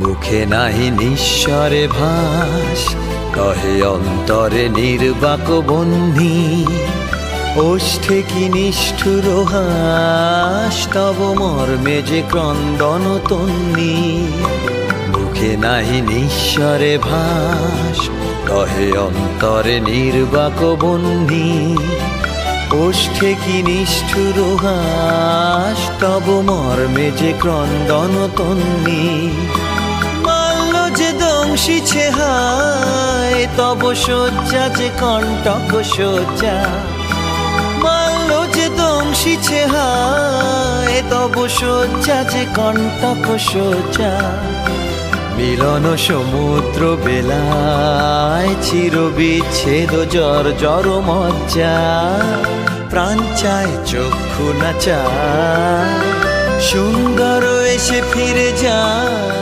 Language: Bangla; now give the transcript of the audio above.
মুখে নাহি নিঃস্বরে ভাস, কহে অন্তরে নির্বাক বহ্নি। ওষ্ঠে কি নিষ্ঠুর হাস, তব মর্মে যে ক্রন্দন তন্নি। মুখে নাহি নিঃস্বরে ভাস, কহে অন্তরে নির্বাক বহ্নি। ওষ্ঠে কি নিষ্ঠুর হাস, তব মর্মে যে ক্রন্দন তন্নি। মাল্য যে দংশিছে হায়, তব শয্যা যে কণ্টক শয্যা। মাল্য যে দংশিছে হায়, তব শয্যা যে কণ্টক শয্যা। মিলন সমুদ্র বেলায় চির বিচ্ছেদ জর্জর মজ্জা। প্রাণ চায় চক্ষু না চায়, সুন্দর এসে ফিরে যায়।